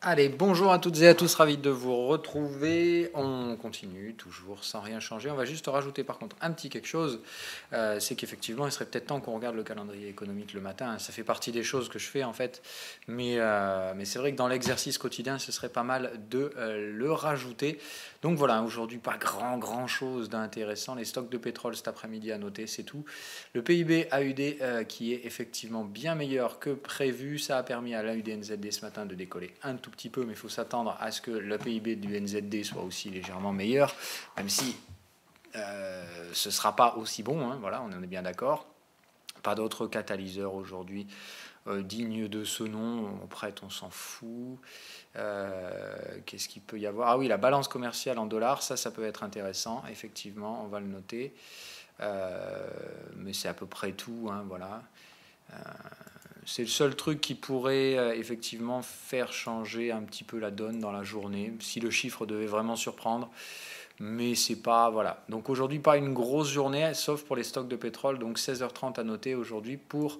Allez, bonjour à toutes et à tous, ravi de vous retrouver. On continue toujours sans rien changer. On va juste rajouter par contre un petit quelque chose. C'est qu'effectivement, il serait peut-être temps qu'on regarde le calendrier économique le matin. Ça fait partie des choses que je fais en fait. Mais c'est vrai que dans l'exercice quotidien, ce serait pas mal de le rajouter. Donc voilà, aujourd'hui, pas grand chose d'intéressant. Les stocks de pétrole cet après-midi à noter, c'est tout. Le PIB AUD qui est effectivement bien meilleur que prévu. Ça a permis à l'AUD-NZD ce matin de décoller un tout petit peu, mais il faut s'attendre à ce que le PIB du NZD soit aussi légèrement meilleur, même si ce ne sera pas aussi bon, hein, voilà, on en est bien d'accord. Pas d'autres catalyseurs aujourd'hui dignes de ce nom. On prête, on s'en fout. Qu'est-ce qu'il peut y avoir? Ah oui, la balance commerciale en dollars, ça peut être intéressant, effectivement, on va le noter. Mais c'est à peu près tout, hein, voilà. C'est le seul truc qui pourrait effectivement faire changer un petit peu la donne dans la journée, si le chiffre devait vraiment surprendre. Mais c'est pas, voilà. Donc aujourd'hui, pas une grosse journée, sauf pour les stocks de pétrole. Donc 16h30 à noter aujourd'hui pour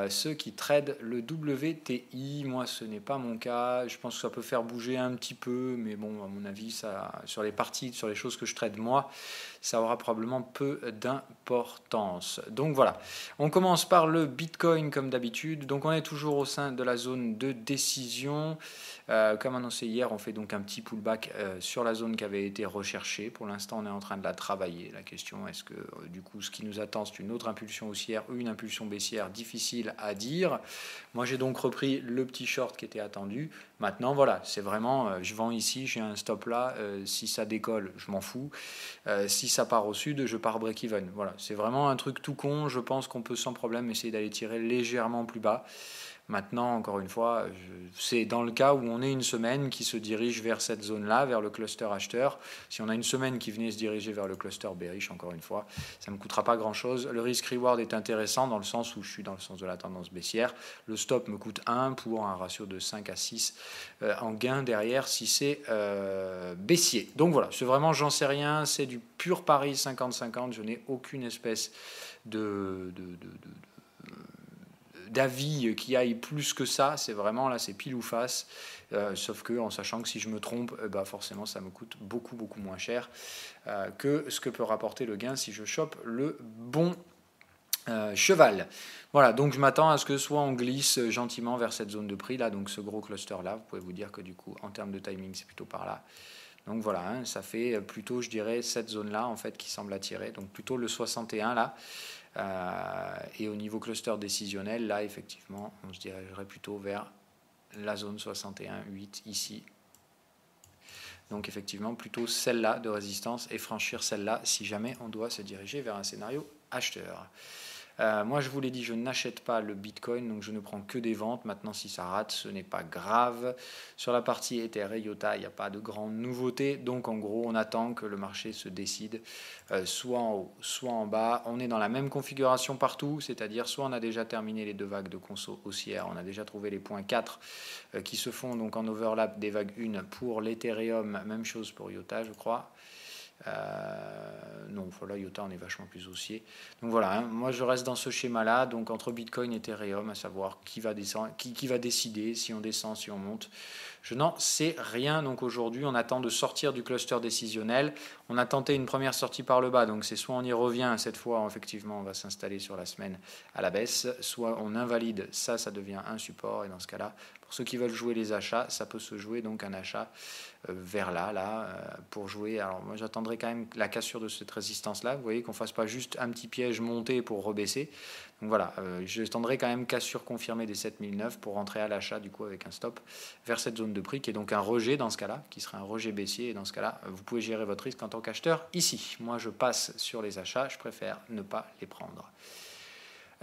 ceux qui tradent le WTI. Moi, ce n'est pas mon cas. Je pense que ça peut faire bouger un petit peu, mais bon, à mon avis, ça, sur les parties, sur les choses que je trade moi, ça aura probablement peu d'importance. Donc voilà, on commence par le Bitcoin comme d'habitude. Donc on est toujours au sein de la zone de décision. Comme annoncé hier, on fait donc un petit pullback sur la zone qui avait été recherchée. Pour l'instant, on est en train de la travailler. La question, est-ce que du coup, ce qui nous attend, c'est une autre impulsion haussière ou une impulsion baissière? Difficile à dire. Moi, j'ai donc repris le petit short qui était attendu. Maintenant, voilà, c'est vraiment, je vends ici, j'ai un stop là. Si ça décolle, je m'en fous. Si ça part au sud, je pars break-even. Voilà, c'est vraiment un truc tout con. Je pense qu'on peut sans problème essayer d'aller tirer légèrement plus bas. Maintenant, encore une fois, c'est dans le cas où on est une semaine qui se dirige vers cette zone-là, vers le cluster acheteur. Si on a une semaine qui venait se diriger vers le cluster bearish, encore une fois, ça ne me coûtera pas grand-chose. Le risk-reward est intéressant dans le sens où je suis dans le sens de la tendance baissière. Le stop me coûte 1 pour un ratio de 5 à 6 en gain derrière si c'est baissier. Donc voilà, c'est vraiment, j'en sais rien, c'est du pur pari 50-50. Je n'ai aucune espèce d'avis qui aille plus que ça. C'est vraiment là, c'est pile ou face. Sauf que en sachant que si je me trompe, forcément ça me coûte beaucoup moins cher que ce que peut rapporter le gain si je chope le bon cheval. Voilà, donc je m'attends à ce que soit on glisse gentiment vers cette zone de prix là, donc ce gros cluster là. Vous pouvez vous dire que du coup en termes de timing c'est plutôt par là. Donc voilà, hein, ça fait plutôt, je dirais, cette zone-là en fait qui semble attirer. Donc plutôt le 61 là. Et au niveau cluster décisionnel, là effectivement, on se dirigerait plutôt vers la zone 61,8 ici. Donc effectivement, plutôt celle-là de résistance et franchir celle-là si jamais on doit se diriger vers un scénario acheteur. Moi, je vous l'ai dit, je n'achète pas le Bitcoin, donc je ne prends que des ventes. Maintenant, si ça rate, ce n'est pas grave. Sur la partie Ether et IOTA, il n'y a pas de grande nouveauté. Donc, en gros, on attend que le marché se décide soit en haut, soit en bas. On est dans la même configuration partout, c'est-à-dire soit on a déjà terminé les deux vagues de conso haussière, on a déjà trouvé les points 4 qui se font donc en overlap des vagues 1 pour l'Ethereum, même chose pour IOTA, je crois. Non, voilà, IOTA, on est vachement plus haussier. Donc voilà, hein, moi je reste dans ce schéma-là, donc entre Bitcoin et Ethereum, à savoir qui va descendre, qui va décider si on descend, si on monte. Je n'en sais rien, donc aujourd'hui on attend de sortir du cluster décisionnel. On a tenté une première sortie par le bas, donc c'est soit on y revient, cette fois effectivement on va s'installer sur la semaine à la baisse, soit on invalide, ça devient un support, et dans ce cas-là, pour ceux qui veulent jouer les achats, ça peut se jouer donc un achat vers là, pour jouer. Alors moi j'attendrai quand même la cassure de cette résistance-là, vous voyez qu'on ne fasse pas juste un petit piège monté pour rebaisser. Donc voilà, j'attendrai quand même cassure confirmée des 7009 pour rentrer à l'achat du coup avec un stop vers cette zone de prix qui est donc un rejet dans ce cas-là, qui serait un rejet baissier, et dans ce cas-là, vous pouvez gérer votre risque en tant qu'acheteur ici. Moi je passe sur les achats, je préfère ne pas les prendre.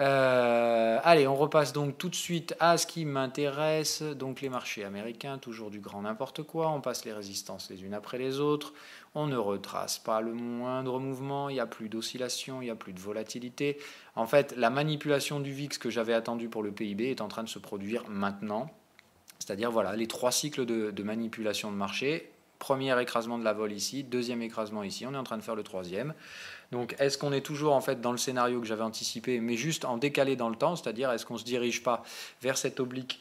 Allez, on repasse donc tout de suite à ce qui m'intéresse, donc les marchés américains, toujours du grand n'importe quoi, on passe les résistances les unes après les autres, on ne retrace pas le moindre mouvement, il n'y a plus d'oscillation, il n'y a plus de volatilité. En fait, la manipulation du VIX que j'avais attendu pour le PIB est en train de se produire maintenant, c'est-à-dire voilà, les 3 cycles de manipulation de marché. premier écrasement de la vol ici, deuxième écrasement ici, on est en train de faire le troisième. Donc est-ce qu'on est toujours en fait dans le scénario que j'avais anticipé, mais juste en décalé dans le temps, c'est-à-dire est-ce qu'on ne se dirige pas vers cette oblique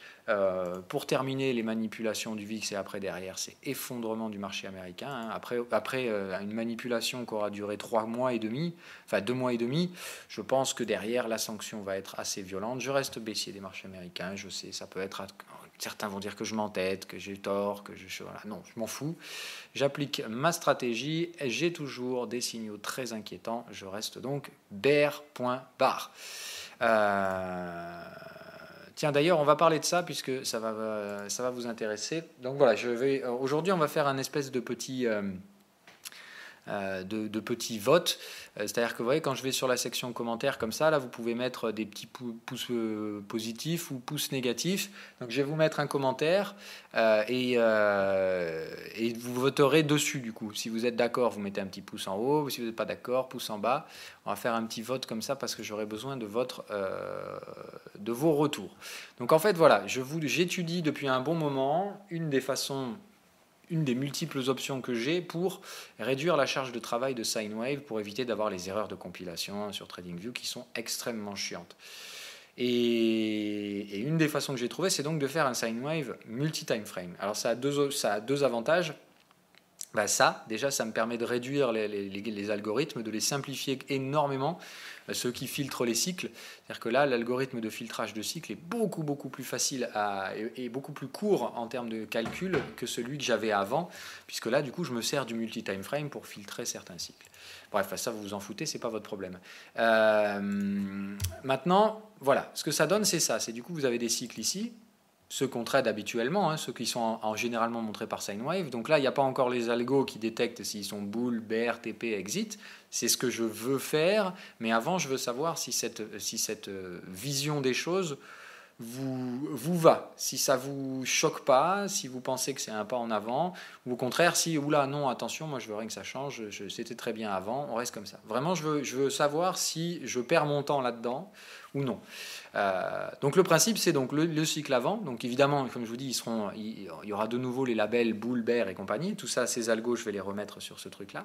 pour terminer les manipulations du VIX et après derrière c'est effondrement du marché américain, hein. Après une manipulation qui aura duré 3 mois et demi, enfin 2 mois et demi, je pense que derrière la sanction va être assez violente. Je reste baissier des marchés américains, je sais, ça peut être... Certains vont dire que je m'entête, que j'ai tort, que je... Voilà. Non, je m'en fous. J'applique ma stratégie, j'ai toujours des signaux très inquiétants, je reste donc bear, point barre. Tiens, d'ailleurs, on va parler de ça puisque ça va vous intéresser. Donc voilà, aujourd'hui, on va faire un espèce de petit... de petits votes. C'est-à-dire que vous voyez, quand je vais sur la section commentaires comme ça, là, vous pouvez mettre des petits pouces positifs ou pouces négatifs. Donc, je vais vous mettre un commentaire et vous voterez dessus, du coup. Si vous êtes d'accord, vous mettez un petit pouce en haut. Si vous n'êtes pas d'accord, pouce en bas. On va faire un petit vote comme ça parce que j'aurai besoin de vos retours. Donc, en fait, voilà, j'étudie depuis un bon moment une des multiples options que j'ai pour réduire la charge de travail de sine wave pour éviter d'avoir les erreurs de compilation sur TradingView qui sont extrêmement chiantes. Et une des façons que j'ai trouvées, c'est donc de faire un sine wave multi-time frame. Alors ça a deux avantages. Déjà, ça me permet de réduire les algorithmes, de les simplifier énormément, ceux qui filtrent les cycles. C'est-à-dire que là, l'algorithme de filtrage de cycle est beaucoup, beaucoup plus facile et beaucoup plus court en termes de calcul que celui que j'avais avant, puisque là, du coup, je me sers du multi-time frame pour filtrer certains cycles. Bref, ça, vous vous en foutez, c'est pas votre problème. Maintenant, voilà, ce que ça donne, c'est ça. C'est du coup, vous avez des cycles ici, ceux qu'on trade habituellement, ceux qui sont généralement montrés par sine wave. Donc là, il n'y a pas encore les algos qui détectent s'ils sont bull, bear, TP, exit. C'est ce que je veux faire, mais avant, je veux savoir si cette vision des choses vous va, si ça vous choque pas, si vous pensez que c'est un pas en avant, ou au contraire, si, oula, non, attention, moi je veux rien que ça change, c'était très bien avant, on reste comme ça. Vraiment, je veux savoir si je perds mon temps là-dedans ou non. Donc le principe, c'est donc le cycle avant. Donc évidemment, comme je vous dis, il y aura de nouveau les labels bull, bear et compagnie. Tout ça, ces algos, je vais les remettre sur ce truc-là.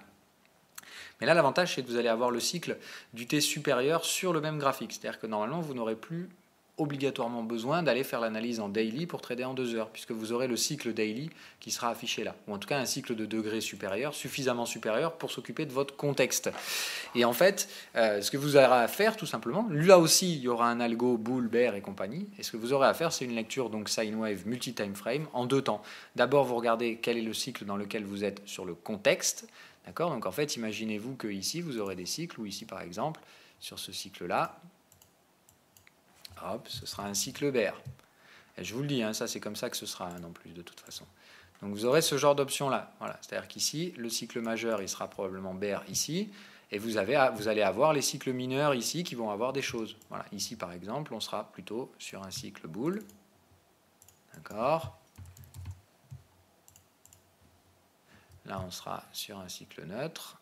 Mais là, l'avantage, c'est que vous allez avoir le cycle du T supérieur sur le même graphique. C'est-à-dire que normalement, vous n'aurez plus obligatoirement besoin d'aller faire l'analyse en daily pour trader en 2 heures, puisque vous aurez le cycle daily qui sera affiché là, ou en tout cas un cycle de degré supérieur, suffisamment supérieur pour s'occuper de votre contexte. Et en fait, ce que vous aurez à faire, tout simplement, là aussi, il y aura un algo bull, bear et compagnie, et ce que vous aurez à faire, c'est une lecture donc sine wave multi-time frame en 2 temps. D'abord, vous regardez quel est le cycle dans lequel vous êtes sur le contexte, d'accord? Donc en fait, imaginez-vous que ici, vous aurez des cycles, ou ici par exemple, sur ce cycle-là, hop, ce sera un cycle bear. Et je vous le dis, ça c'est comme ça que ce sera non plus de toute façon. Donc vous aurez ce genre d'option là. Voilà. C'est-à-dire qu'ici, le cycle majeur, il sera probablement bear ici, et vous allez avoir les cycles mineurs ici qui vont avoir des choses. Voilà. Ici par exemple, on sera plutôt sur un cycle bull. D'accord. Là, on sera sur un cycle neutre.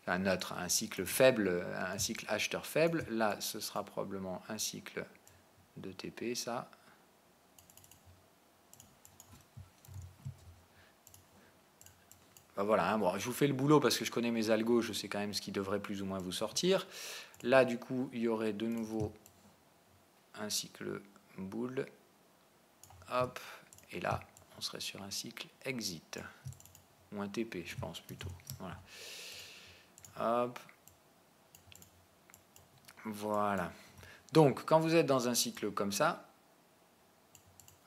Un cycle faible, un cycle acheteur faible. Là, ce sera probablement un cycle de TP, ça. Voilà, bon, je vous fais le boulot parce que je connais mes algos, je sais quand même ce qui devrait plus ou moins vous sortir. Là, du coup, il y aurait de nouveau un cycle bull. Hop, et là, on serait sur un cycle exit. Ou un TP, je pense plutôt. Voilà. Hop. Voilà. Donc, quand vous êtes dans un cycle comme ça,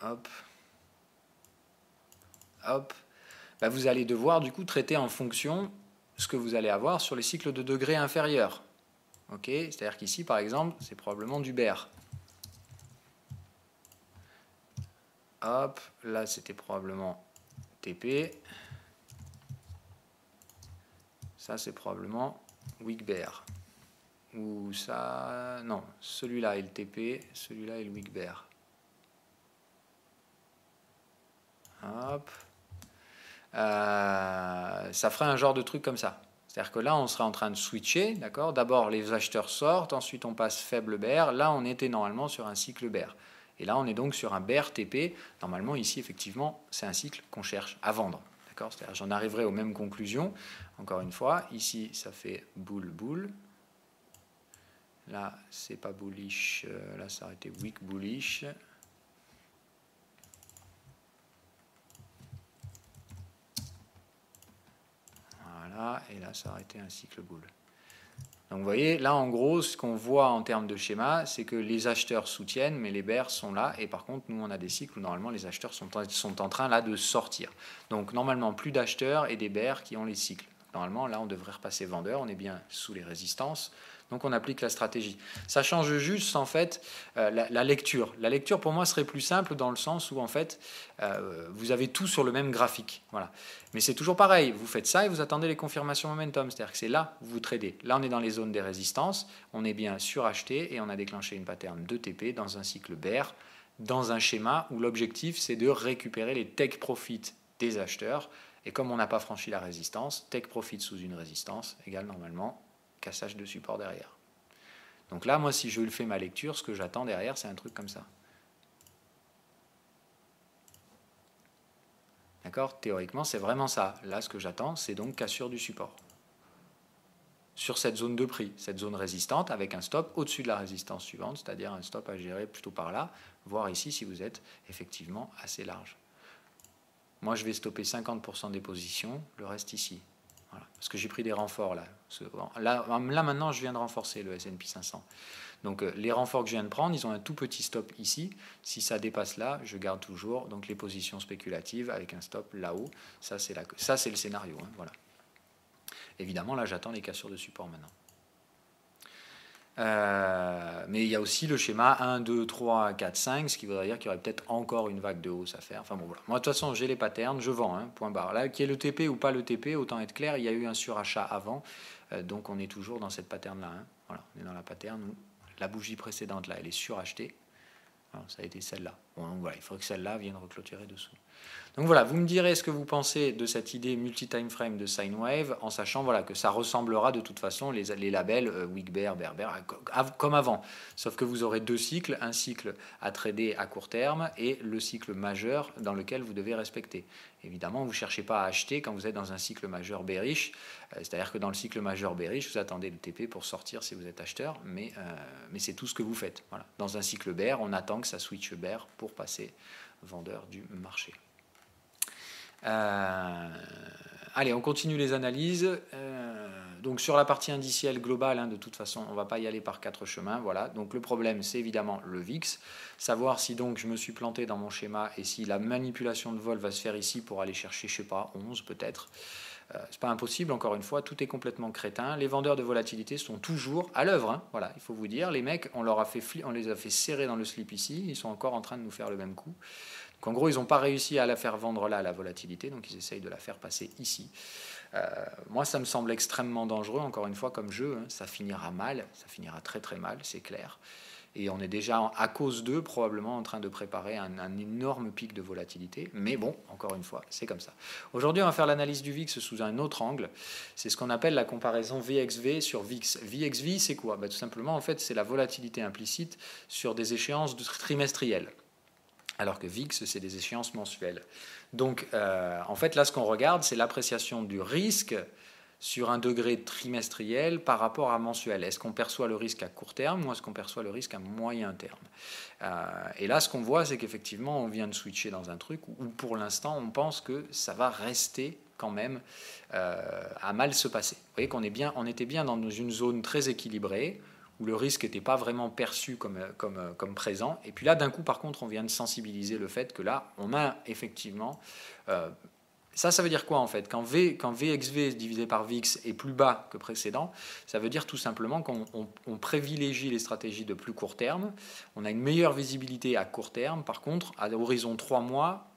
hop, hop, vous allez devoir du coup traiter en fonction ce que vous allez avoir sur les cycles de degré inférieurs. Ok, c'est-à-dire qu'ici, par exemple, c'est probablement du bear. Hop, là, c'était probablement TP. Ça, c'est probablement weak bear. Ou ça... Non, celui-là est le TP, celui-là est le weak bear. Hop. Ça ferait un genre de truc comme ça. C'est-à-dire que là, on serait en train de switcher, d'accord? D'abord, les acheteurs sortent, ensuite on passe faible bear. Là, on était normalement sur un cycle bear. Et là, on est donc sur un bear TP. Normalement, ici, effectivement, c'est un cycle qu'on cherche à vendre. D'accord ? C'est-à-dire, j'en arriverai aux mêmes conclusions. Encore une fois, ici, ça fait boule. Là, c'est pas bullish. Là, ça aurait été weak bullish. Voilà, et là, ça aurait été un cycle boule. Donc vous voyez, là en gros, ce qu'on voit en termes de schéma, c'est que les acheteurs soutiennent, mais les bears sont là, et par contre, nous on a des cycles où normalement les acheteurs sont en train là de sortir. Donc normalement, plus d'acheteurs et des bears qui ont les cycles. Normalement, là on devrait repasser vendeur, on est bien sous les résistances, donc on applique la stratégie. Ça change juste en fait la lecture. La lecture pour moi serait plus simple dans le sens où en fait vous avez tout sur le même graphique. Voilà. Mais c'est toujours pareil, vous faites ça et vous attendez les confirmations momentum, c'est-à-dire que c'est là où vous tradez. Là on est dans les zones des résistances, on est bien suracheté et on a déclenché une pattern de TP dans un cycle bear, dans un schéma où l'objectif c'est de récupérer les take profits des acheteurs. Et comme on n'a pas franchi la résistance, take profit sous une résistance égale normalement cassage de support derrière. Donc là, moi, si je fais ma lecture, ce que j'attends derrière, c'est un truc comme ça. D'accord ? Théoriquement, c'est vraiment ça. Là, ce que j'attends, c'est donc cassure du support. Sur cette zone de prix, cette zone résistante, avec un stop au-dessus de la résistance suivante, c'est-à-dire un stop à gérer plutôt par là, voire ici si vous êtes effectivement assez large. Moi, je vais stopper 50% des positions, le reste ici. Voilà. Parce que j'ai pris des renforts là. Là, maintenant, je viens de renforcer le S&P 500. Donc, les renforts que je viens de prendre, ils ont un tout petit stop ici. Si ça dépasse là, je garde toujours donc, les positions spéculatives avec un stop là-haut. Ça, c'est le scénario. Hein, voilà. Évidemment, là, j'attends les cassures de support maintenant. Mais il y a aussi le schéma 1, 2, 3, 4, 5, ce qui voudrait dire qu'il y aurait peut-être encore une vague de hausse à faire. Enfin bon, voilà. Moi, de toute façon, j'ai les patterns, je vends, hein, point barre. Là, qu'il y ait le TP ou pas le TP, autant être clair, il y a eu un surachat avant, donc on est toujours dans cette pattern-là. Hein. Voilà, on est dans la pattern où la bougie précédente, là, elle est surachetée. Alors, ça a été celle-là. Bon, donc voilà, il faudrait que celle-là vienne reclôturer dessous. Donc voilà, vous me direz ce que vous pensez de cette idée multi-time frame de sine wave, en sachant voilà, que ça ressemblera de toute façon les labels weak bear, bear bear, comme avant. Sauf que vous aurez deux cycles, un cycle à trader à court terme et le cycle majeur dans lequel vous devez respecter. Évidemment, vous ne cherchez pas à acheter quand vous êtes dans un cycle majeur bearish, c'est-à-dire que dans le cycle majeur bearish, vous attendez le TP pour sortir si vous êtes acheteur, mais c'est tout ce que vous faites. Voilà. Dans un cycle bear, on attend que ça switch bear pour passer vendeur du marché. Allez, on continue les analyses. Donc sur la partie indicielle globale, hein, de toute façon, on ne va pas y aller par quatre chemins. Voilà. Donc le problème, c'est évidemment le VIX. Savoir si donc je me suis planté dans mon schéma et si la manipulation de vol va se faire ici pour aller chercher, je ne sais pas, 11 peut-être. C'est pas impossible, encore une fois, tout est complètement crétin. Les vendeurs de volatilité sont toujours à l'œuvre. Hein. Voilà, il faut vous dire, les mecs, on les a fait serrer dans le slip ici, ils sont encore en train de nous faire le même coup. Donc en gros, ils n'ont pas réussi à la faire vendre là, la volatilité, donc ils essayent de la faire passer ici. Moi, ça me semble extrêmement dangereux, encore une fois, comme jeu. Hein. Ça finira mal, ça finira très très mal, c'est clair. Et on est déjà, à cause d'eux, probablement en train de préparer un énorme pic de volatilité. Mais bon, encore une fois, c'est comme ça. Aujourd'hui, on va faire l'analyse du VIX sous un autre angle. C'est ce qu'on appelle la comparaison VXV sur VIX. VXV, c'est quoi ? Tout simplement, en fait, c'est la volatilité implicite sur des échéances trimestrielles. Alors que VIX, c'est des échéances mensuelles. Donc, en fait, là, ce qu'on regarde, c'est l'appréciation du risque sur un degré trimestriel par rapport à mensuel. Est-ce qu'on perçoit le risque à court terme ou est-ce qu'on perçoit le risque à moyen terme ? Et là, ce qu'on voit, c'est qu'effectivement, on vient de switcher dans un truc où, pour l'instant, on pense que ça va rester quand même à mal se passer. Vous voyez on était bien dans une zone très équilibrée, où le risque n'était pas vraiment perçu comme présent. Et puis là, d'un coup, par contre, on vient de sensibiliser le fait que là, on a effectivement... ça veut dire quoi en fait ? Quand VXV divisé par VIX est plus bas que précédent, ça veut dire tout simplement qu'on privilégie les stratégies de plus court terme. On a une meilleure visibilité à court terme. Par contre, à l'horizon 3 mois,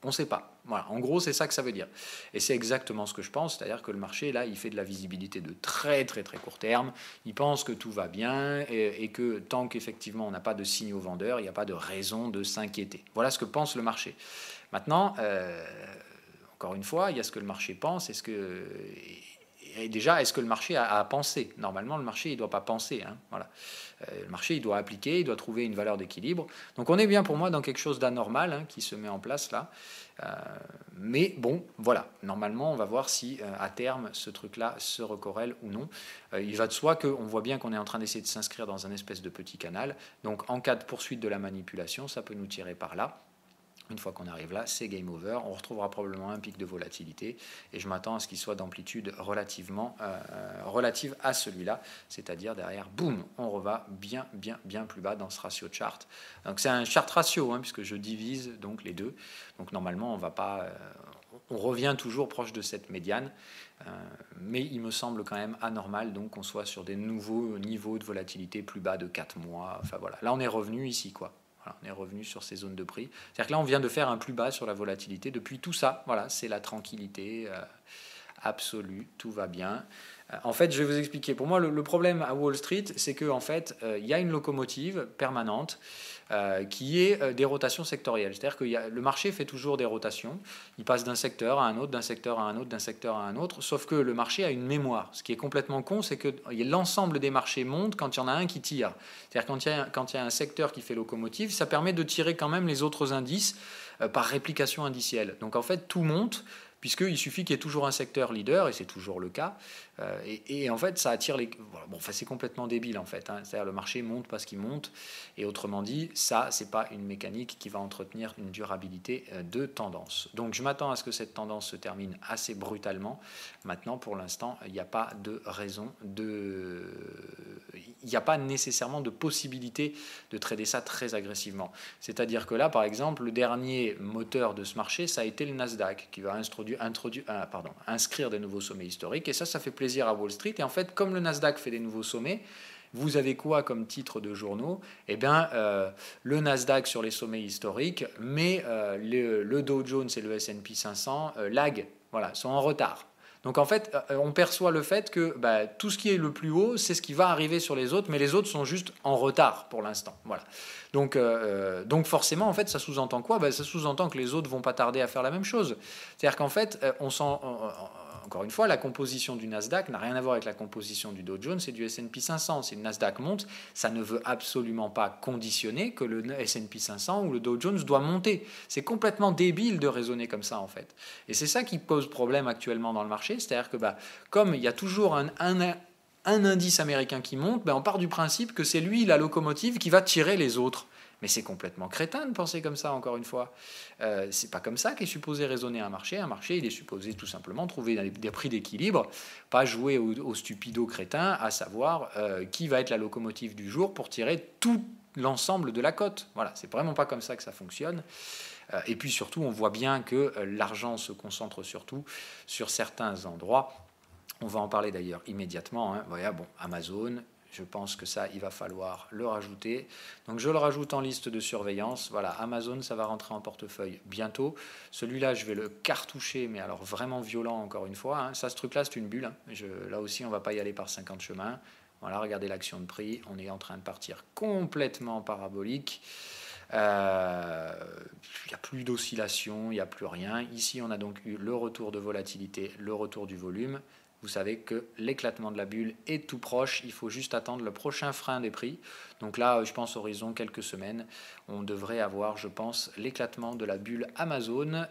on ne sait pas. Voilà, en gros, c'est ça que ça veut dire. Et c'est exactement ce que je pense, c'est-à-dire que le marché, là, il fait de la visibilité de très, très, très court terme. Il pense que tout va bien et que tant qu'effectivement on n'a pas de signaux vendeurs, il n'y a pas de raison de s'inquiéter. Voilà ce que pense le marché. Maintenant, encore une fois, il y a ce que le marché pense et Et déjà, est-ce que le marché a pensé? Normalement, le marché, il ne doit pas penser. Hein, voilà. Le marché, il doit appliquer, il doit trouver une valeur d'équilibre. Donc on est bien pour moi dans quelque chose d'anormal hein, qui se met en place là. Mais bon, voilà. Normalement, on va voir si à terme, ce truc-là se recorrèle ou non. Il va de soi qu'on voit bien qu'on est en train d'essayer de s'inscrire dans un espèce de petit canal. Donc en cas de poursuite de la manipulation, ça peut nous tirer par là. Une fois qu'on arrive là, c'est game over. On retrouvera probablement un pic de volatilité et je m'attends à ce qu'il soit d'amplitude relative à celui-là, c'est-à-dire derrière, boum, on reva bien plus bas dans ce ratio de chart. Donc c'est un chart ratio, hein, puisque je divise donc les deux. Donc normalement, on revient toujours proche de cette médiane, mais il me semble quand même anormal donc qu'on soit sur des nouveaux niveaux de volatilité plus bas de 4 mois. Enfin voilà, là on est revenu ici quoi. Voilà, on est revenu sur ces zones de prix. C'est-à-dire que là, on vient de faire un plus bas sur la volatilité. Depuis tout ça, voilà, c'est la tranquillité absolue, tout va bien. En fait, je vais vous expliquer. Pour moi, le problème à Wall Street, c'est qu'en fait, il y a une locomotive permanente qui est des rotations sectorielles. C'est-à-dire que le marché fait toujours des rotations. Il passe d'un secteur à un autre, d'un secteur à un autre, d'un secteur à un autre. Sauf que le marché a une mémoire. Ce qui est complètement con, c'est que l'ensemble des marchés monte quand il y en a un qui tire. C'est-à-dire quand il y a un secteur qui fait locomotive, ça permet de tirer quand même les autres indices par réplication indicielle. Donc en fait, tout monte, puisqu'il suffit qu'il y ait toujours un secteur leader, et c'est toujours le cas, et en fait, ça attire les... Bon, enfin, c'est complètement débile, en fait. Hein. C'est-à-dire le marché monte parce qu'il monte, et autrement dit, ça, c'est pas une mécanique qui va entretenir une durabilité de tendance. Donc, je m'attends à ce que cette tendance se termine assez brutalement. Maintenant, pour l'instant, il n'y a pas de raison de... Il n'y a pas nécessairement de possibilité de trader ça très agressivement. C'est-à-dire que là, par exemple, le dernier moteur de ce marché, ça a été le Nasdaq, qui va inscrire des nouveaux sommets historiques. Et ça fait plaisir à Wall Street. Et en fait, comme le Nasdaq fait des nouveaux sommets, vous avez quoi comme titre de journaux? Eh bien, le Nasdaq sur les sommets historiques, mais le Dow Jones et le S&P 500 lag, voilà, sont en retard. Donc en fait, on perçoit le fait que tout ce qui est le plus haut, c'est ce qui va arriver sur les autres, mais les autres sont juste en retard pour l'instant. Voilà. Donc forcément, en fait, ça sous-entend quoi? Ça sous-entend que les autres vont pas tarder à faire la même chose. C'est-à-dire qu'en fait, encore une fois, la composition du Nasdaq n'a rien à voir avec la composition du Dow Jones et du S&P 500. Si le Nasdaq monte, ça ne veut absolument pas conditionner que le S&P 500 ou le Dow Jones doit monter. C'est complètement débile de raisonner comme ça, en fait. Et c'est ça qui pose problème actuellement dans le marché. C'est-à-dire que comme il y a toujours un indice américain qui monte, on part du principe que c'est lui, la locomotive, qui va tirer les autres. Mais c'est complètement crétin de penser comme ça, encore une fois. C'est pas comme ça qu'est supposé raisonner un marché. Un marché, il est supposé tout simplement trouver des prix d'équilibre, pas jouer au stupido crétin, à savoir qui va être la locomotive du jour pour tirer tout l'ensemble de la cote. Voilà, c'est vraiment pas comme ça que ça fonctionne. Et puis surtout, on voit bien que l'argent se concentre surtout sur certains endroits. On va en parler d'ailleurs immédiatement. Hein. Voilà, bon, Amazon, je pense que ça, il va falloir le rajouter. Donc je le rajoute en liste de surveillance. Voilà, Amazon, ça va rentrer en portefeuille bientôt. Celui-là, je vais le cartoucher, mais alors vraiment violent encore une fois. Hein. Ça, ce truc-là, c'est une bulle. Hein. Là aussi, on ne va pas y aller par 50 chemins. Voilà, regardez l'action de prix. On est en train de partir complètement parabolique. Il n'y a plus d'oscillation, il n'y a plus rien. Ici, on a donc eu le retour de volatilité, le retour du volume. Vous savez que l'éclatement de la bulle est tout proche. Il faut juste attendre le prochain frein des prix. Donc là, je pense horizon quelques semaines, on devrait avoir, je pense, l'éclatement de la bulle Amazon.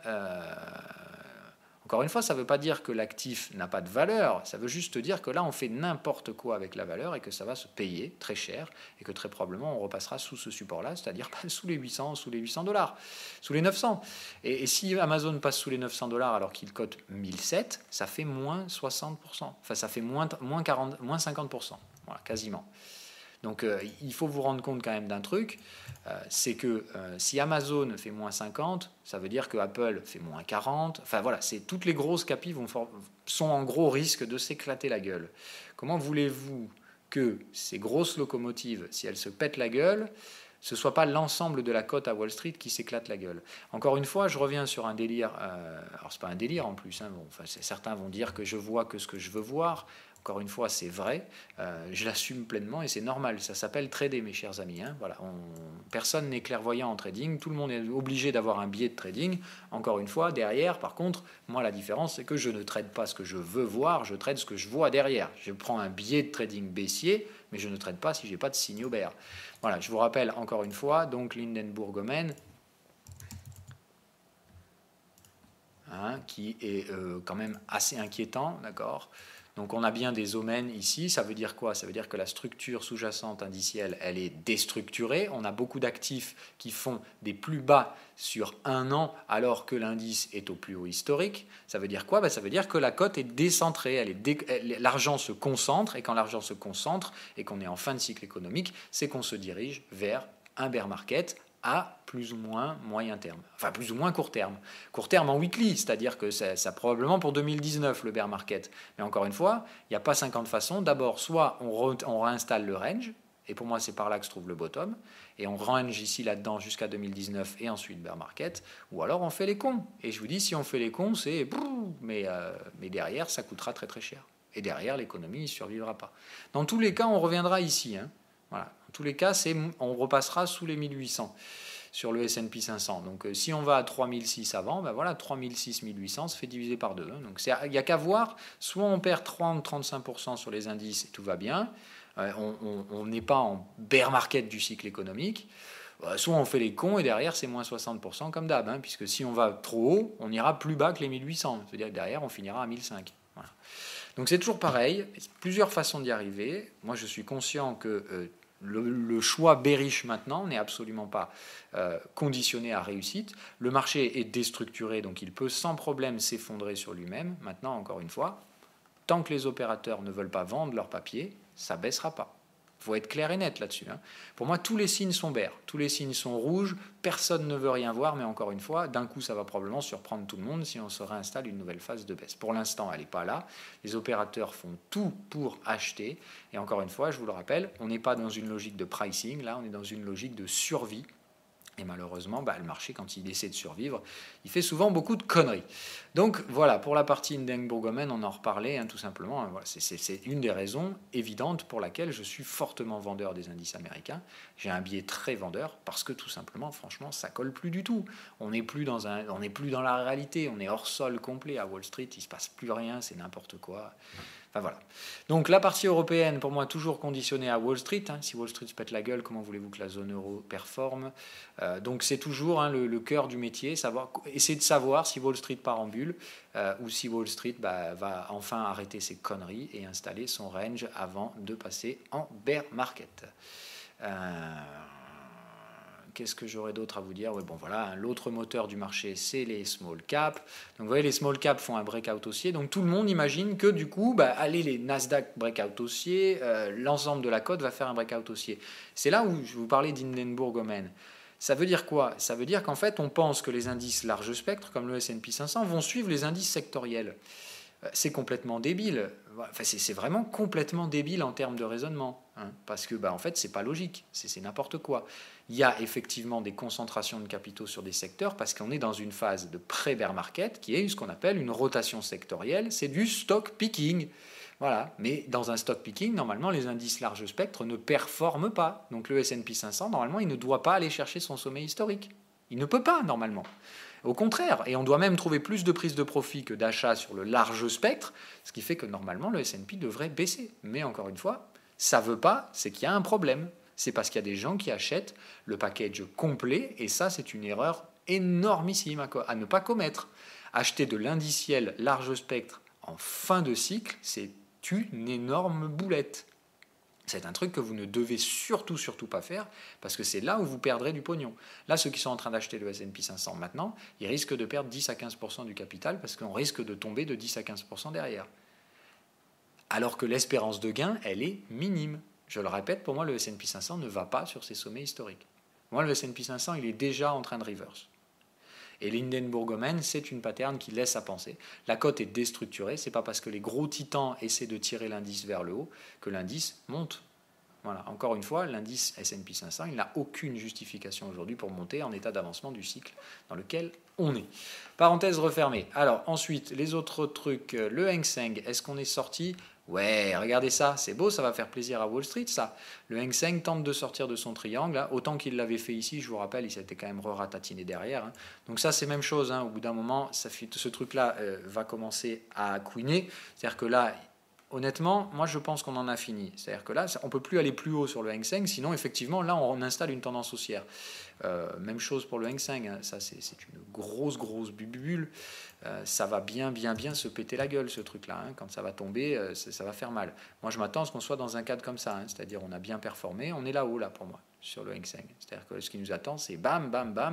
Encore une fois, ça ne veut pas dire que l'actif n'a pas de valeur, ça veut juste dire que là, on fait n'importe quoi avec la valeur et que ça va se payer très cher et que très probablement, on repassera sous ce support-là, c'est-à-dire sous les 800, sous les 800 $, sous les 900. Et si Amazon passe sous les 900 $ alors qu'il cote 1007, ça fait moins 60%. Enfin, ça fait moins 50%, voilà, quasiment. Donc il faut vous rendre compte quand même d'un truc, c'est que si Amazon fait moins 50, ça veut dire que Apple fait moins 40. Enfin voilà, toutes les grosses capis sont en gros risque de s'éclater la gueule. Comment voulez-vous que ces grosses locomotives, si elles se pètent la gueule, ce ne soit pas l'ensemble de la cote à Wall Street qui s'éclate la gueule? Encore une fois, je reviens sur un délire. Alors, ce n'est pas un délire en plus. Hein, certains vont dire que je vois que ce que je veux voir. Encore une fois, c'est vrai, je l'assume pleinement et c'est normal. Ça s'appelle trader, mes chers amis. Hein. Voilà, personne n'est clairvoyant en trading. Tout le monde est obligé d'avoir un biais de trading. Encore une fois, derrière, par contre, moi, la différence, c'est que je ne trade pas ce que je veux voir, je trade ce que je vois derrière. Je prends un biais de trading baissier, mais je ne trade pas si je n'ai pas de signaux bear. Voilà, je vous rappelle encore une fois, donc l'Hindenburg Omen, hein, qui est quand même assez inquiétant, d'accord. Donc on a bien des omens ici, ça veut dire quoi? Ça veut dire que la structure sous-jacente indicielle, elle est déstructurée. On a beaucoup d'actifs qui font des plus bas sur un an alors que l'indice est au plus haut historique. Ça veut dire quoi? Ça veut dire que la cote est décentrée, l'argent se concentre, et quand l'argent se concentre et qu'on est en fin de cycle économique, c'est qu'on se dirige vers un bear market à plus ou moins moyen terme, enfin plus ou moins court terme. Court terme en weekly, c'est-à-dire que ça probablement pour 2019 le bear market. Mais encore une fois, il n'y a pas 50 façons. D'abord, soit on réinstalle le range, et pour moi c'est par là que se trouve le bottom, et on range ici là-dedans jusqu'à 2019 et ensuite bear market, ou alors on fait les cons. Et je vous dis, si on fait les cons, c'est... Mais derrière, ça coûtera très très cher. Et derrière, l'économie ne survivra pas. Dans tous les cas, on reviendra ici, hein. Voilà. En tous les cas, on repassera sous les 1800 sur le S&P 500. Donc si on va à 3006 avant, ben voilà, 3006, 1800 se fait diviser par 2. Hein. Donc il n'y a qu'à voir, soit on perd 30-35% sur les indices et tout va bien, on n'est pas en bear market du cycle économique, soit on fait les cons et derrière c'est moins 60% comme d'hab, hein, puisque si on va trop haut, on ira plus bas que les 1800. C'est-à-dire que derrière on finira à 1005. Voilà. Donc c'est toujours pareil, plusieurs façons d'y arriver. Moi je suis conscient que le choix bearish maintenant n'est absolument pas conditionné à réussite. Le marché est déstructuré, donc il peut sans problème s'effondrer sur lui-même. Maintenant, encore une fois, tant que les opérateurs ne veulent pas vendre leur papier, ça ne baissera pas. Il faut être clair et net là-dessus. Hein. Pour moi, tous les signes sont verts, tous les signes sont rouges, personne ne veut rien voir, mais encore une fois, d'un coup, ça va probablement surprendre tout le monde si on se réinstalle une nouvelle phase de baisse. Pour l'instant, elle n'est pas là. Les opérateurs font tout pour acheter. Et encore une fois, je vous le rappelle, on n'est pas dans une logique de pricing, là, on est dans une logique de survie. Et malheureusement, le marché, quand il essaie de survivre, il fait souvent beaucoup de conneries. Donc voilà, pour la partie Hindenburg Omen, on en reparlait, hein, tout simplement. Hein, voilà, c'est une des raisons évidentes pour laquelle je suis fortement vendeur des indices américains. J'ai un biais très vendeur parce que tout simplement, franchement, ça colle plus du tout. On n'est plus dans la réalité, on est hors sol complet à Wall Street, il ne se passe plus rien, c'est n'importe quoi. Enfin voilà. Donc la partie européenne, pour moi, toujours conditionnée à Wall Street. Hein. Si Wall Street se pète la gueule, comment voulez-vous que la zone euro performe? Donc c'est toujours le cœur du métier, essayer de savoir si Wall Street part en bulle ou si Wall Street va enfin arrêter ses conneries et installer son range avant de passer en bear market. Qu'est-ce que j'aurais d'autre à vous dire? Ouais, bon, voilà, l'autre moteur du marché, c'est les small caps. Donc, vous voyez, les small caps font un breakout haussier. Donc, tout le monde imagine que, du coup, allez, les Nasdaq breakout haussier, l'ensemble de la cote va faire un breakout haussier. C'est là où je vous parlais d'Hindenburg Omen. Ça veut dire quoi? Ça veut dire qu'en fait, on pense que les indices large spectre, comme le S&P 500, vont suivre les indices sectoriels. C'est complètement débile. Enfin, c'est vraiment complètement débile en termes de raisonnement. Hein, parce que, en fait, c'est pas logique. C'est n'importe quoi. Il y a effectivement des concentrations de capitaux sur des secteurs parce qu'on est dans une phase de pré-bear market qui est ce qu'on appelle une rotation sectorielle. C'est du stock picking. Voilà. Mais dans un stock picking, normalement, les indices large spectre ne performent pas. Donc le S&P 500, normalement, il ne doit pas aller chercher son sommet historique. Il ne peut pas, normalement. Au contraire, et on doit même trouver plus de prise de profit que d'achat sur le large spectre, ce qui fait que normalement le S&P devrait baisser. Mais encore une fois, ça ne veut pas, c'est qu'il y a un problème. C'est parce qu'il y a des gens qui achètent le package complet, et ça c'est une erreur énormissime à ne pas commettre. Acheter de l'indiciel large spectre en fin de cycle, c'est une énorme boulette. C'est un truc que vous ne devez surtout pas faire parce que c'est là où vous perdrez du pognon. Là, ceux qui sont en train d'acheter le S&P 500 maintenant, ils risquent de perdre 10 à 15% du capital parce qu'on risque de tomber de 10 à 15% derrière. Alors que l'espérance de gain, elle est minime. Je le répète, pour moi, le S&P 500 ne va pas sur ses sommets historiques. Moi, le S&P 500, il est déjà en train de reverse. Et l'Hindenburg Omen, c'est une pattern qui laisse à penser. La cote est déstructurée, c'est pas parce que les gros titans essaient de tirer l'indice vers le haut que l'indice monte. Voilà. Encore une fois, l'indice S&P 500, il n'a aucune justification aujourd'hui pour monter en état d'avancement du cycle dans lequel on est. Parenthèse refermée. Alors ensuite, les autres trucs, le Hang Seng, est-ce qu'on est sorti? Ouais, regardez ça, c'est beau, ça va faire plaisir à Wall Street, ça. Le Hang Seng tente de sortir de son triangle, hein. Autant qu'il l'avait fait ici, je vous rappelle, il s'était quand même re-ratatiné derrière, hein. Donc ça, c'est même chose, hein. Au bout d'un moment, ce truc-là va commencer à couiner. C'est-à-dire que là, honnêtement, moi je pense qu'on en a fini. C'est-à-dire que là, on ne peut plus aller plus haut sur le Hang Seng, sinon effectivement, là, on installe une tendance haussière. Même chose pour le Hang Seng, hein. Ça c'est une grosse bulle. Ça va bien se péter la gueule, ce truc-là, hein. Quand ça va tomber, ça va faire mal. Moi, je m'attends à ce qu'on soit dans un cadre comme ça, hein. C'est-à-dire on a bien performé, on est là-haut, là, pour moi, sur le Hang Seng. C'est-à-dire que ce qui nous attend, c'est bam,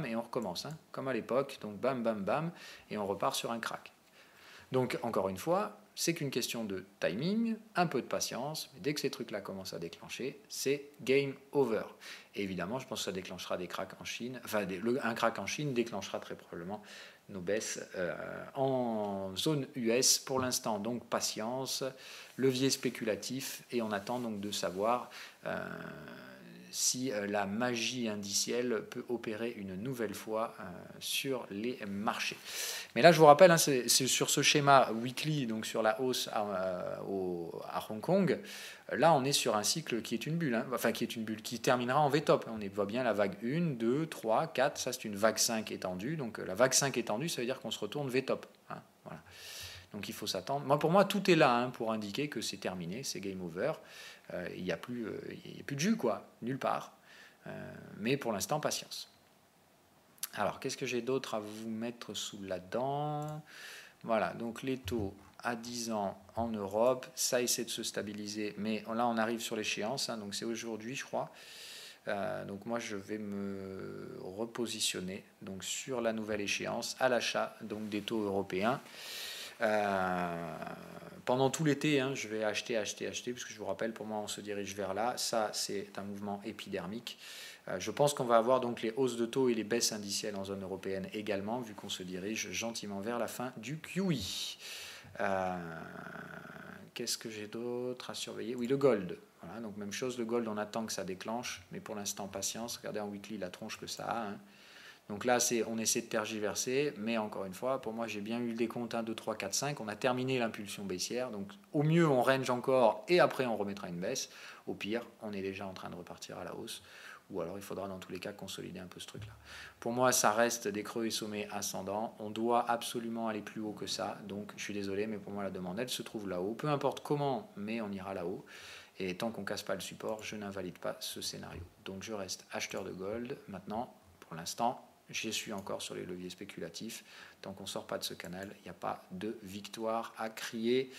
et on recommence, hein, comme à l'époque. Donc bam, et on repart sur un crack. Donc, encore une fois, c'est qu'une question de timing, un peu de patience, mais dès que ces trucs-là commencent à déclencher, c'est game over. Et évidemment, je pense que ça déclenchera des cracks en Chine. Enfin, un crack en Chine déclenchera très probablement nos baisses en zone US pour l'instant. Donc, patience, levier spéculatif, et on attend donc de savoir si la magie indicielle peut opérer une nouvelle fois sur les marchés. Mais là, je vous rappelle, hein, c'est sur ce schéma weekly, donc sur la hausse à Hong Kong. Là, on est sur un cycle qui est une bulle, hein, enfin qui est une bulle, qui terminera en V-top. On voit bien la vague 1, 2, 3, 4, ça c'est une vague 5 étendue. Donc la vague 5 étendue, ça veut dire qu'on se retourne V-top, hein, voilà. Donc il faut s'attendre. Pour moi, tout est là, hein, pour indiquer que c'est terminé, c'est game over. Il n'y a plus de jus, quoi, nulle part. Mais pour l'instant, patience. Alors, qu'est-ce que j'ai d'autre à vous mettre sous la dent? Voilà, donc les taux à 10 ans en Europe, ça essaie de se stabiliser, mais là on arrive sur l'échéance, hein, donc c'est aujourd'hui, je crois. Donc moi je vais me repositionner donc sur la nouvelle échéance à l'achat donc des taux européens. Pendant tout l'été, hein, je vais acheter, puisque je vous rappelle, pour moi, on se dirige vers là. Ça, c'est un mouvement épidermique. Je pense qu'on va avoir donc les hausses de taux et les baisses indicielles en zone européenne également, vu qu'on se dirige gentiment vers la fin du QE. Qu'est-ce que j'ai d'autre à surveiller? Oui, le gold. Voilà, donc même chose, le gold, on attend que ça déclenche, mais pour l'instant, patience. Regardez en weekly la tronche que ça a, hein. Donc là, on essaie de tergiverser, mais encore une fois, pour moi, j'ai bien eu le décompte 1, 2, 3, 4, 5. On a terminé l'impulsion baissière. Donc au mieux, on range encore et après, on remettra une baisse. Au pire, on est déjà en train de repartir à la hausse. Ou alors, il faudra dans tous les cas consolider un peu ce truc-là. Pour moi, ça reste des creux et sommets ascendants. On doit absolument aller plus haut que ça. Donc, je suis désolé, mais pour moi, la demande, elle se trouve là-haut. Peu importe comment, mais on ira là-haut. Et tant qu'on ne casse pas le support, je n'invalide pas ce scénario. Donc, je reste acheteur de gold. Maintenant, pour l'instant, je suis encore sur les leviers spéculatifs. Tant qu'on ne sort pas de ce canal, il n'y a pas de victoire à crier.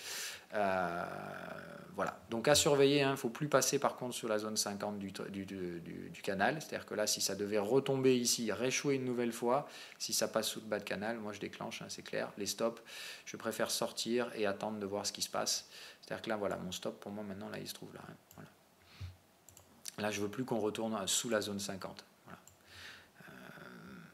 Voilà. Donc à surveiller, il ne faut plus passer par contre sur la zone 50 du canal. C'est-à-dire que là, si ça devait retomber ici, réchouer une nouvelle fois, si ça passe sous le bas de canal, moi je déclenche, hein, c'est clair. Les stops, je préfère sortir et attendre de voir ce qui se passe. C'est-à-dire que là, voilà, mon stop pour moi maintenant, là, il se trouve là, hein, voilà. Là, je ne veux plus qu'on retourne sous la zone 50.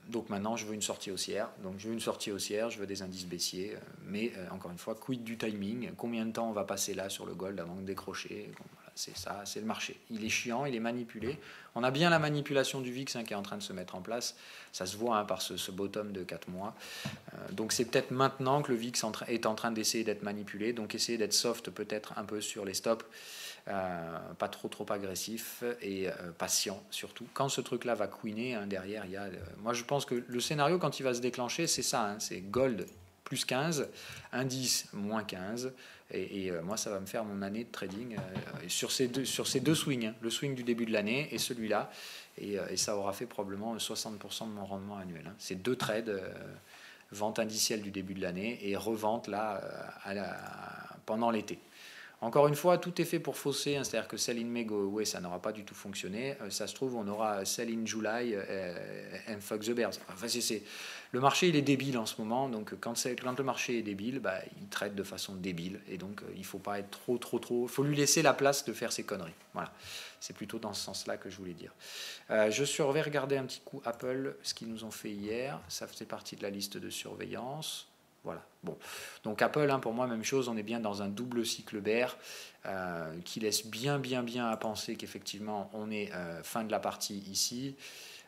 Donc maintenant, je veux une sortie haussière. Donc je veux une sortie haussière, je veux des indices baissiers. Mais encore une fois, quid du timing? Combien de temps on va passer là sur le gold avant de décrocher? Bon, voilà, c'est ça, c'est le marché. Il est chiant, il est manipulé. On a bien la manipulation du VIX, hein, qui est en train de se mettre en place. Ça se voit, hein, par ce bottom de 4 mois. Donc c'est peut-être maintenant que le VIX est en train d'essayer d'être manipulé. Donc essayer d'être soft peut-être un peu sur les stops. Pas trop agressif et patient surtout. Quand ce truc-là va couiner, hein, derrière, il y a... moi, je pense que le scénario, quand il va se déclencher, c'est ça, hein, c'est gold plus 15, indice moins 15, et moi, ça va me faire mon année de trading sur ces deux swings, hein, le swing du début de l'année et celui-là, et ça aura fait probablement 60% de mon rendement annuel, hein. C'est deux trades, vente indicielle du début de l'année et revente là pendant l'été. Encore une fois, tout est fait pour fausser, hein, c'est-à-dire que sell in May, go away, ça n'aura pas du tout fonctionné. Ça se trouve, on aura sell in July and fuck the bears. Enfin, le marché, il est débile en ce moment, donc quand le marché est débile, bah, il traite de façon débile, et donc il ne faut pas être trop... Il faut lui laisser la place de faire ses conneries. Voilà, c'est plutôt dans ce sens-là que je voulais dire. Je vais regarder un petit coup Apple, ce qu'ils nous ont fait hier. Ça faisait partie de la liste de surveillance. Voilà. Bon. Donc Apple, hein, pour moi, même chose, on est bien dans un double cycle bear qui laisse bien à penser qu'effectivement on est fin de la partie ici.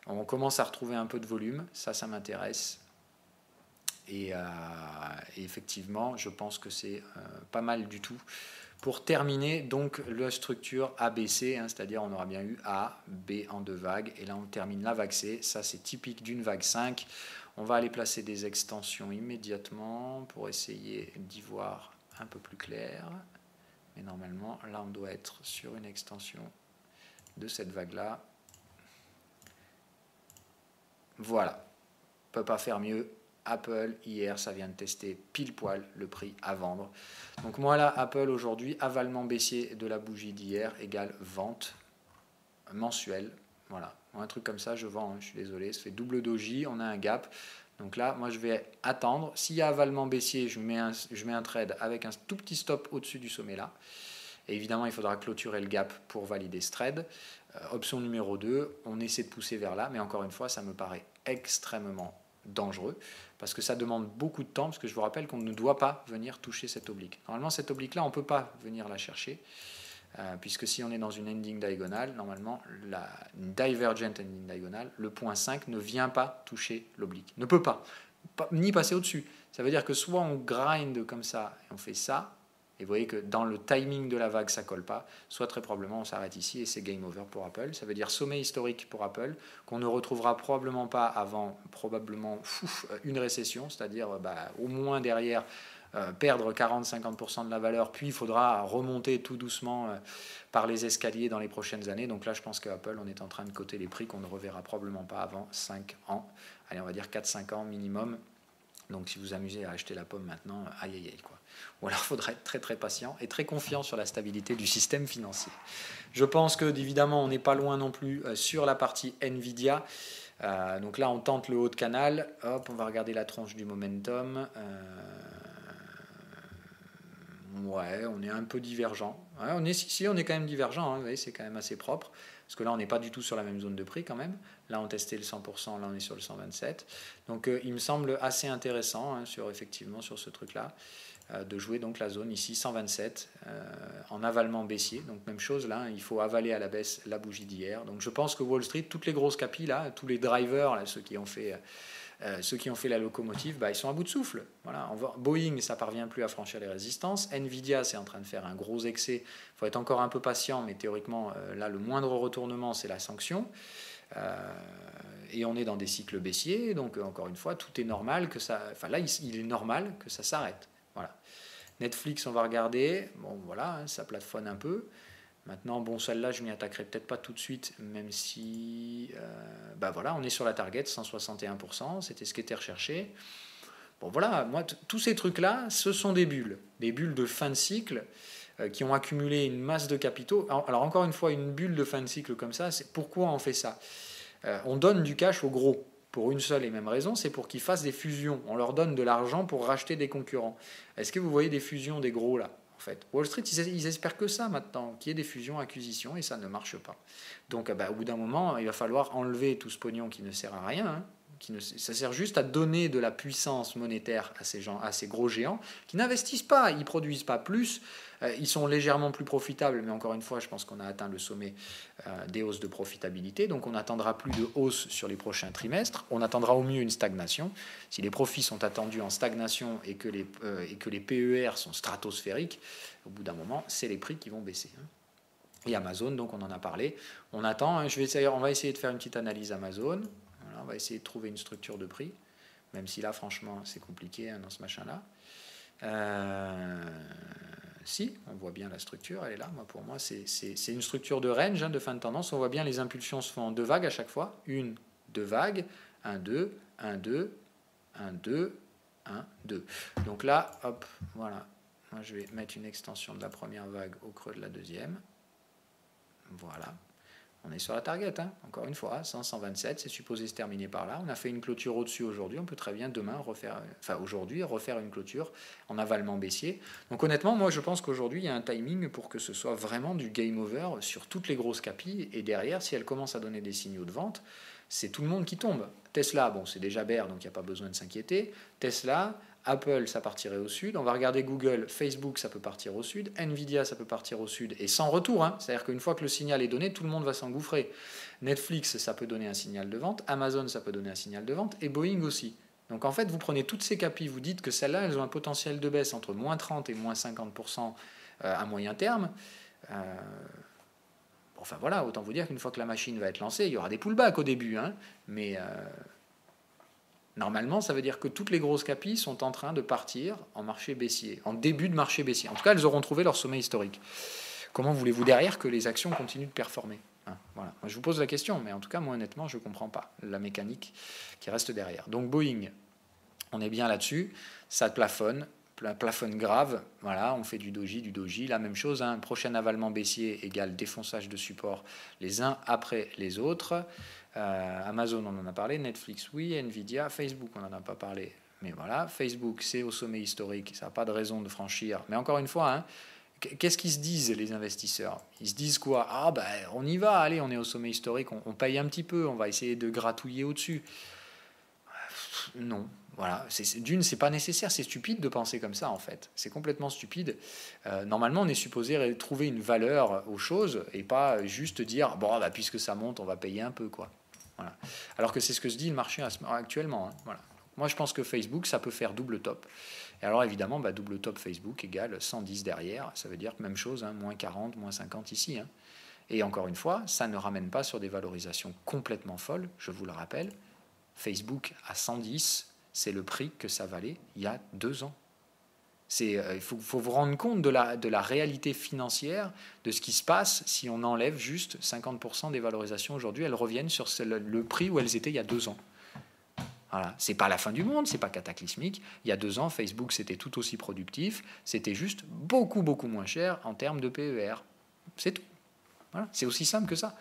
On commence à retrouver un peu de volume, ça m'intéresse. Et effectivement, je pense que c'est pas mal du tout pour terminer donc la structure ABC, hein, c'est-à-dire on aura bien eu A, B en 2 vagues, et là on termine la vague C, ça c'est typique d'une vague 5. On va aller placer des extensions immédiatement pour essayer d'y voir un peu plus clair, mais normalement là on doit être sur une extension de cette vague-là. Voilà, on ne peut pas faire mieux. Apple, hier, ça vient de tester pile poil le prix à vendre. Donc moi là, Apple aujourd'hui, avalement baissier de la bougie d'hier égale vente mensuelle. Voilà, un truc comme ça, je vends, hein, je suis désolé, ça fait double doji, on a un gap. Donc là, moi je vais attendre. S'il y a avalement baissier, je mets un trade avec un tout petit stop au-dessus du sommet là. Et évidemment, il faudra clôturer le gap pour valider ce trade. Option numéro 2, on essaie de pousser vers là, mais encore une fois, ça me paraît extrêmement dangereux parce que ça demande beaucoup de temps, parce que je vous rappelle qu'on ne doit pas venir toucher cette oblique. Normalement, cette oblique-là, on ne peut pas venir la chercher, puisque si on est dans une ending diagonale, normalement, la divergent ending diagonale, le point 5 ne vient pas toucher l'oblique. Ne peut pas, ni passer au-dessus. Ça veut dire que soit on grind comme ça, et on fait ça, et vous voyez que dans le timing de la vague, ça ne colle pas. Soit très probablement, on s'arrête ici et c'est game over pour Apple. Ça veut dire sommet historique pour Apple, qu'on ne retrouvera probablement pas avant une récession, c'est-à-dire au moins derrière perdre 40-50% de la valeur, puis il faudra remonter tout doucement par les escaliers dans les prochaines années. Donc là, je pense qu'Apple, on est en train de coter les prix qu'on ne reverra probablement pas avant 5 ans. Allez, on va dire 4-5 ans minimum. Donc si vous amusez à acheter la pomme maintenant, aïe aïe aïe quoi. Ou alors il faudra être très très patient et très confiant sur la stabilité du système financier. Je pense que évidemment on n'est pas loin non plus sur la partie Nvidia. Donc là on tente le haut de canal. Hop, on va regarder la tronche du momentum. Ouais, on est un peu divergent. Ouais, on est quand même divergent. Hein, vous voyez, c'est quand même assez propre. Parce que là, on n'est pas du tout sur la même zone de prix quand même. Là, on testait le 100%, là, on est sur le 127. Donc, il me semble assez intéressant, hein, effectivement, sur ce truc-là, de jouer donc la zone ici, 127, en avalement baissier. Donc, même chose, là, il faut avaler à la baisse la bougie d'hier. Donc, je pense que Wall Street, toutes les grosses capis, là, tous les drivers, là, ceux qui ont fait la locomotive, ils sont à bout de souffle. Voilà. Boeing, ça ne parvient plus à franchir les résistances. Nvidia, c'est en train de faire un gros excès. Il faut être encore un peu patient, mais théoriquement, là, le moindre retournement, c'est la sanction. Et on est dans des cycles baissiers, donc encore une fois, tout est normal que ça. Enfin là, il est normal que ça s'arrête. Voilà. Netflix, on va regarder. Bon, voilà, hein, ça plafonne un peu. Maintenant, bon, celle-là, je m'y attaquerai peut-être pas tout de suite, même si, voilà, on est sur la target, 161%, c'était ce qui était recherché. Bon, voilà, moi, tous ces trucs-là, ce sont des bulles de fin de cycle qui ont accumulé une masse de capitaux. Alors, encore une fois, une bulle de fin de cycle comme ça, c'est pourquoi on fait ça? On donne du cash aux gros, pour une seule et même raison, c'est pour qu'ils fassent des fusions. On leur donne de l'argent pour racheter des concurrents. Est-ce que vous voyez des fusions des gros là? En fait, Wall Street, ils espèrent que ça maintenant, qu'il y ait des fusions-acquisitions, et ça ne marche pas. Donc, au bout d'un moment, il va falloir enlever tout ce pognon qui ne sert à rien, hein, ça sert juste à donner de la puissance monétaire à ces gros géants qui n'investissent pas, ils ne produisent pas plus, ils sont légèrement plus profitables, mais encore une fois, je pense qu'on a atteint le sommet des hausses de profitabilité, donc on n'attendra plus de hausse sur les prochains trimestres, on attendra au mieux une stagnation. Si les profits sont attendus en stagnation et que les PER sont stratosphériques, au bout d'un moment, c'est les prix qui vont baisser. Et Amazon, donc on en a parlé, on attend, on va essayer de faire une petite analyse Amazon. Voilà, on va essayer de trouver une structure de prix, même si là, franchement, c'est compliqué dans ce machin-là. Si, on voit bien la structure, elle est là. Pour moi, c'est une structure de range, de fin de tendance. On voit bien les impulsions se font en 2 vagues à chaque fois. 1, 2 vagues, 1, 2, 1, 2, 1, 2, 1, 2. Donc là, hop, voilà. Moi, je vais mettre une extension de la première vague au creux de la deuxième. Voilà. On est sur la target, hein. Encore une fois, 127, c'est supposé se terminer par là. On a fait une clôture au-dessus aujourd'hui, on peut très bien demain refaire une clôture en avalement baissier. Donc honnêtement, moi je pense qu'aujourd'hui, il y a un timing pour que ce soit vraiment du game over sur toutes les grosses capilles, et derrière, si elles commencent à donner des signaux de vente, c'est tout le monde qui tombe. Tesla, bon, c'est déjà bear, donc il n'y a pas besoin de s'inquiéter. Tesla, Apple, ça partirait au sud. On va regarder Google, Facebook, ça peut partir au sud. Nvidia, ça peut partir au sud et sans retour. Hein. C'est-à-dire qu'une fois que le signal est donné, tout le monde va s'engouffrer. Netflix, ça peut donner un signal de vente. Amazon, ça peut donner un signal de vente. Et Boeing aussi. Donc en fait, vous prenez toutes ces capilles, vous dites que celles-là, elles ont un potentiel de baisse entre moins 30 et moins 50% à moyen terme. Enfin voilà, autant vous dire qu'une fois que la machine va être lancée, il y aura des pullbacks au début, hein, mais normalement, ça veut dire que toutes les grosses capis sont en train de partir en marché baissier, en début de marché baissier. En tout cas, elles auront trouvé leur sommet historique. Comment voulez-vous derrière que les actions continuent de performer, hein? Voilà. Moi, je vous pose la question, mais en tout cas, moi honnêtement, je ne comprends pas la mécanique qui reste derrière. Donc Boeing, on est bien là-dessus, ça plafonne grave, voilà, on fait du doji, la même chose, hein, prochain avalement baissier égale défonçage de support les uns après les autres. Amazon, on en a parlé, Netflix, oui, Nvidia, Facebook, on n'en a pas parlé, mais voilà, Facebook, c'est au sommet historique, ça n'a pas de raison de franchir, mais encore une fois, hein, qu'est-ce qu'ils se disent les investisseurs? Ils se disent quoi? Ah ben on y va, allez, on est au sommet historique, on paye un petit peu, on va essayer de gratouiller au-dessus. Non, voilà. D'une, c'est pas nécessaire, c'est stupide de penser comme ça en fait. C'est complètement stupide. Normalement, on est supposé trouver une valeur aux choses et pas juste dire bon, bah, puisque ça monte, on va payer un peu quoi. Voilà. Alors que c'est ce que se dit le marché actuellement, hein. Voilà. Moi, je pense que Facebook, ça peut faire double top. Et alors évidemment, bah, double top Facebook égale 110 derrière. Ça veut dire même chose, hein, moins 40, moins 50 ici, hein. Et encore une fois, ça ne ramène pas sur des valorisations complètement folles, je vous le rappelle. Facebook à 110, c'est le prix que ça valait il y a 2 ans. Il faut vous rendre compte de la réalité financière, de ce qui se passe si on enlève juste 50% des valorisations aujourd'hui. Elles reviennent sur le prix où elles étaient il y a 2 ans. Voilà. C'est pas la fin du monde, c'est pas cataclysmique. Il y a 2 ans, Facebook, c'était tout aussi productif. C'était juste beaucoup, beaucoup moins cher en termes de PER. C'est tout. Voilà, c'est aussi simple que ça.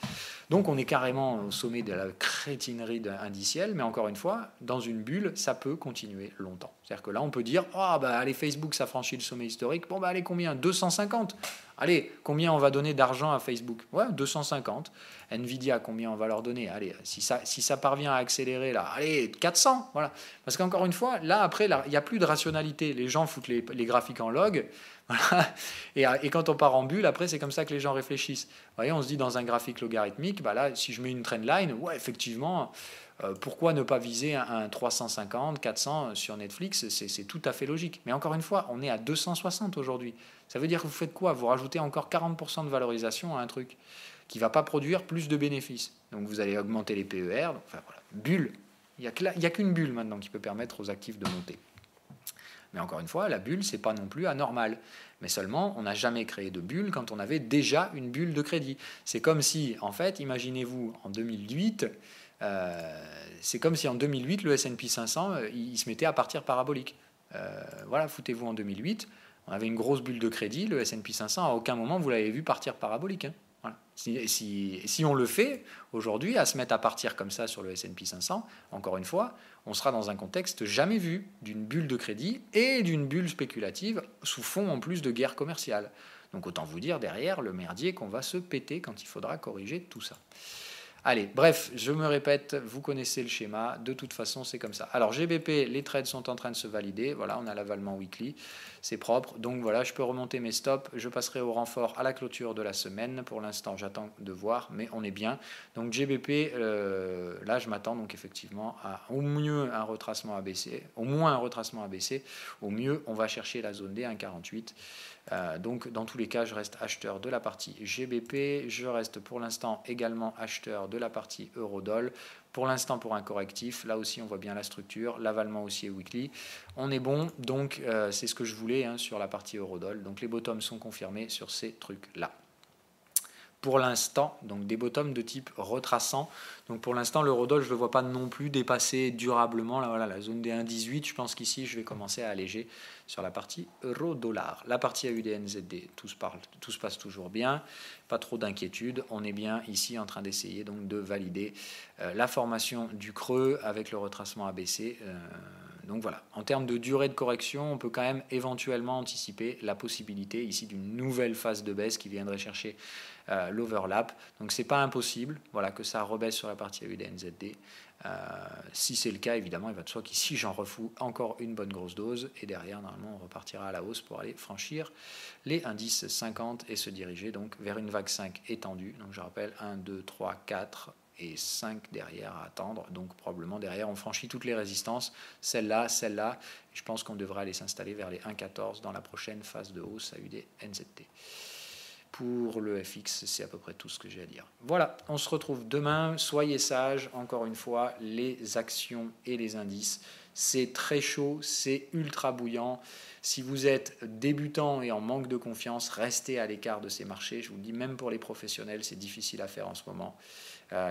Donc on est carrément au sommet de la crétinerie indicielle, mais encore une fois, dans une bulle, ça peut continuer longtemps. C'est-à-dire que là, on peut dire, ah bah allez, Facebook, ça franchit le sommet historique, bon bah allez, combien? 250. Allez, combien on va donner d'argent à Facebook? Ouais, 250. Nvidia, combien on va leur donner? Allez, si ça parvient à accélérer là, allez, 400. Voilà. Parce qu'encore une fois, là, après, il n'y a plus de rationalité. Les gens foutent les graphiques en log. Voilà. Et quand on part en bulle, après, c'est comme ça que les gens réfléchissent. Vous voyez, on se dit dans un graphique logarithmique, bah là, si je mets une trendline, ouais, effectivement, pourquoi ne pas viser un 350, 400 sur Netflix? C'est tout à fait logique. Mais encore une fois, on est à 260 aujourd'hui. Ça veut dire que vous faites quoi? Vous rajoutez encore 40% de valorisation à un truc qui ne va pas produire plus de bénéfices. Donc vous allez augmenter les PER. Donc, enfin, voilà. Bulle. Il n'y a qu'une bulle maintenant qui peut permettre aux actifs de monter. Mais encore une fois, la bulle, c'est pas non plus anormal. Mais seulement, on n'a jamais créé de bulle quand on avait déjà une bulle de crédit. C'est comme si, en fait, imaginez-vous, en 2008, c'est comme si en 2008, le S&P 500, il se mettait à partir parabolique. Voilà, foutez-vous en 2008, on avait une grosse bulle de crédit, le S&P 500, à aucun moment vous l'avez vu partir parabolique, hein. Voilà. Si on le fait aujourd'hui, à se mettre à partir comme ça sur le S&P 500, encore une fois, on sera dans un contexte jamais vu d'une bulle de crédit et d'une bulle spéculative sous fond en plus de guerre commerciale. Donc autant vous dire derrière le merdier qu'on va se péter quand il faudra corriger tout ça. Allez, bref, je me répète, vous connaissez le schéma, de toute façon c'est comme ça. Alors GBP, les trades sont en train de se valider, voilà, on a l'avalement weekly, c'est propre, donc voilà, je peux remonter mes stops, je passerai au renfort à la clôture de la semaine, pour l'instant j'attends de voir, mais on est bien. Donc GBP, là je m'attends donc effectivement à au mieux un retracement ABC, au moins un retracement ABC, au mieux on va chercher la zone des 1,48. Donc dans tous les cas je reste acheteur de la partie GBP, je reste pour l'instant également acheteur de la partie Eurodoll, pour l'instant pour un correctif, là aussi on voit bien la structure, l'avalement haussier weekly, on est bon, donc c'est ce que je voulais, hein, sur la partie Eurodoll, donc les bottoms sont confirmés sur ces trucs là. Pour l'instant, donc des bottoms de type retraçant. Donc pour l'instant, l'eurodoll, je ne le vois pas non plus dépasser durablement la zone des 1,18. Je pense qu'ici, je vais commencer à alléger sur la partie euro-dollar. La partie AUD-NZD, tout se passe toujours bien. Pas trop d'inquiétude. On est bien ici en train d'essayer donc de valider la formation du creux avec le retracement ABC. Donc voilà, en termes de durée de correction, on peut quand même éventuellement anticiper la possibilité ici d'une nouvelle phase de baisse qui viendrait chercher l'overlap. Donc c'est pas impossible, voilà, que ça rebaisse sur la partie AUD-NZD. Si c'est le cas, évidemment, il va de soi qu'ici j'en refous encore une bonne grosse dose et derrière, normalement, on repartira à la hausse pour aller franchir les indices 50 et se diriger donc vers une vague 5 étendue. Donc je rappelle 1, 2, 3, 4. et 5 derrière à attendre. Donc probablement derrière, on franchit toutes les résistances, celle-là, celle-là. Je pense qu'on devrait aller s'installer vers les 1,14 dans la prochaine phase de hausse AUD NZT. Pour le FX, c'est à peu près tout ce que j'ai à dire. Voilà, on se retrouve demain. Soyez sages, encore une fois, les actions et les indices. C'est très chaud, c'est ultra bouillant. Si vous êtes débutant et en manque de confiance, restez à l'écart de ces marchés. Je vous le dis, même pour les professionnels, c'est difficile à faire en ce moment.